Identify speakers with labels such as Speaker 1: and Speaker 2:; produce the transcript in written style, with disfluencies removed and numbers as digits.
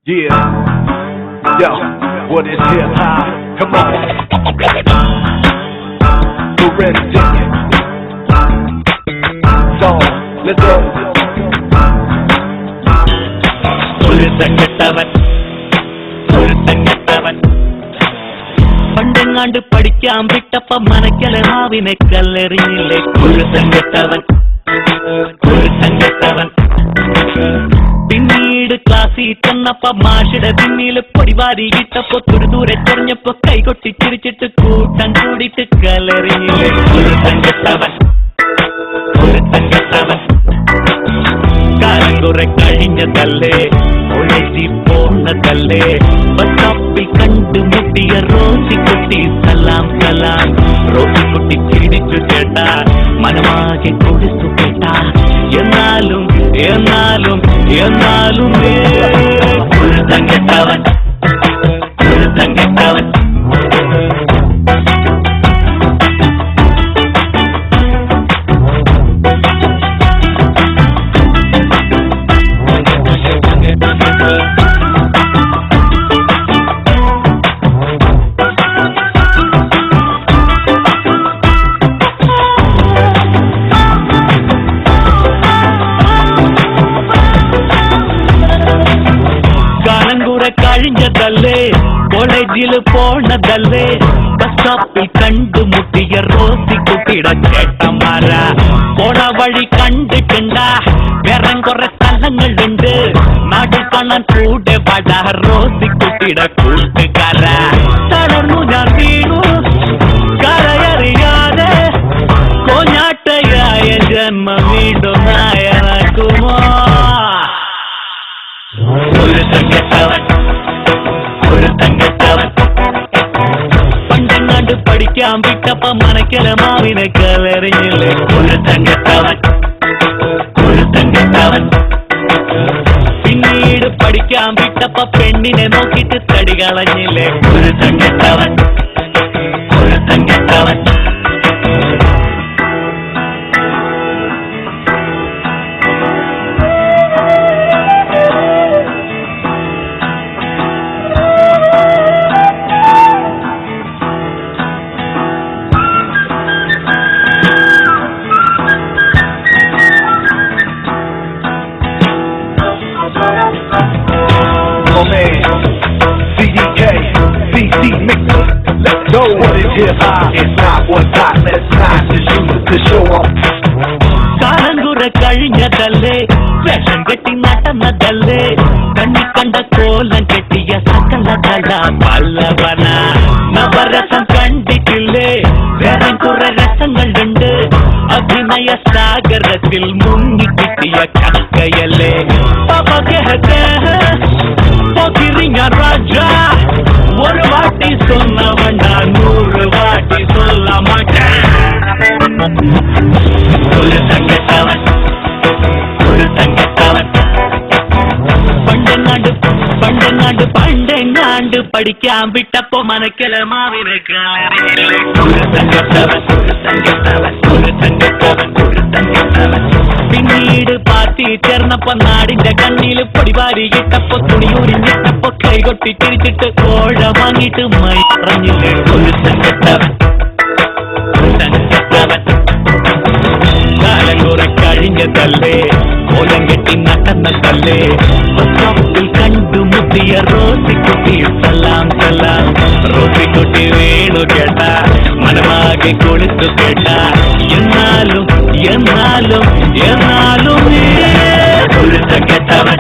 Speaker 1: Yeah, yo, what is hip hop? Come on, we're ready to take it. So, let's go.
Speaker 2: പണ്ടെങ്ങാണ്ട് പഠിക്കാൻ വിട്ടപ്പ മനക്കലെ മാവിനെ കല്ലെറിഞ്ഞില്ലേ കുരുത്തങ്കെട്ടവൻ. പിന്നീട് ക്ലാസ്സിൽ ചെന്നപ്പ മാഷിടെ പിന്നില് പൊടിവാരി ഇട്ടപ്പോ തുരുദൂരെ ചെറിഞ്ഞപ്പോ കൈകൊട്ടി ചിരിച്ചിട്ട് കൂട്ടം കൂടിയിട്ട് കല്ലെറിഞ്ഞില്ലേ കുരുത്തങ്കെട്ടവൻ. കാലം കുറെ കഴിഞ്ഞതല്ലേ, കോളേജിൽ പോന്നതല്ലേ, ബസ് സ്റ്റോപ്പിൽ കണ്ടുമുട്ടിയ റോസിക്കുട്ടി സലാം സലാം. റോസിക്കുട്ടി ചിരിച്ചു കേട്ടാ, മനമാകെ കൊടുത്തു കേട്ടാ. എന്നാലും എന്നാലും എന്നാലും കുരുത്തങ്കെട്ടവൻ കുരുത്തങ്കെട്ടവൻ. കഴിഞ്ഞതല്ലേ, കോളേജിൽ പോണതല്ലേ, ബസ് സ്റ്റോപ്പിൽ കണ്ടുമുട്ടിയ റോസിക്കുട്ടിയുടെ ചേട്ടന്മാര. പോണ വഴി കണ്ടിട്ടുണ്ട, വേറെ കുറെ സ്ഥലങ്ങളുണ്ട്, നാട്ടിൽ കാണാൻ കൂടെ പട റോസിക്കുട്ടിയുടെ കൂട്ടുകാര. തളർന്നു ഞാൻ വീണു കരയറിയാതെ, കോഞ്ഞാട്ടയായ ജന്മം വീണ്ടും നായനാക്കുമോ. കുരുത്തങ്കെട്ടവൻ കുരുത്തങ്കെട്ടവൻ. പണ്ടെങ്ങാണ്ട് പഠിക്കാൻ വിട്ടപ്പ മനക്കല മാവിനെ കല്ലെറിഞ്ഞില്ലേ കുരുത്തങ്കെട്ടവൻ കുരുത്തങ്കെട്ടവൻ. പിന്നീട് പഠിക്കാൻ വിട്ടപ്പ പെണ്ണിനെ നോക്കിയിട്ട് തടി കളഞ്ഞില്ലേ കുരുത്തങ്കെട്ടവൻ കുരുത്തങ്കെട്ടവൻ.
Speaker 1: Let's go. What is hip hop? It's not what's hot. Let's not just use it to show off.
Speaker 2: കാലം കുറെ കഴിഞ്ഞതല്ലേ, വേഷം കെട്ടി നടന്നതല്ലേ, കണ്ണി കണ്ട കോലം കെട്ടിയ സകലകല പല്ലവന. നവരസം കണ്ടിട്ടില്ലേ, വേറെ കുറെ രസങ്ങളുണ്ട്, അഭിനയ സാഗരത്തിൽ മുങ്ങിക്കിട്ടിയ കക്കയല്ലേ. രാജ ഒരു വാട്ടി சொன்னவன் നൂറ് വാട്ടി சொல்ல மாட்டேன். കുരുത്തങ്കെട്ടവൻ കുരുത്തങ്കെട്ടവൻ. പണ്ടെങ്ങാണ്ട് പഠിക്കാൻ വിട്ടപ്പോ മനക്കല മാവിനെ കല്ലെറിഞ്ഞില്ലേ കുരുത്തങ്കെട്ടവൻ കുരുത്തങ്കെട്ടവൻ കുരുത്തങ്കെട്ടവൻ കുരുത്തങ്കെട്ടവൻ. പിന്നീട് പാർട്ടി ചേർന്നപ്പോ നാടിന്റെ കണ്ണില് പൊടിവാരി ഇട്ടപ്പോ തുണിയൂരിഞ്ഞിട്ടപ്പോ കൈകൊട്ടി തിരിച്ചിട്ട് കോഴ വാങ്ങിയിട്ട് മൈ പറഞ്ഞില്ലേ കുരുത്തങ്കെട്ടവൻ കുരുത്തങ്കെട്ടവൻ. കാലം കുറെ കഴിഞ്ഞതല്ലേ, കോലം കെട്ടി നടന്നതല്ലേ, ബസ് സ്റ്റോപ്പിൽ കണ്ടുമുട്ടിയ റോസിക്കുട്ടി സലാം സലാം. റോസിക്കുട്ടി വീണു കേട്ടാ, മനമാകെ കൊടുത്തു കേട്ടാ. എന്നാലും എന്നാലും എന്നാലും കുരുത്തങ്കെട്ടവൻ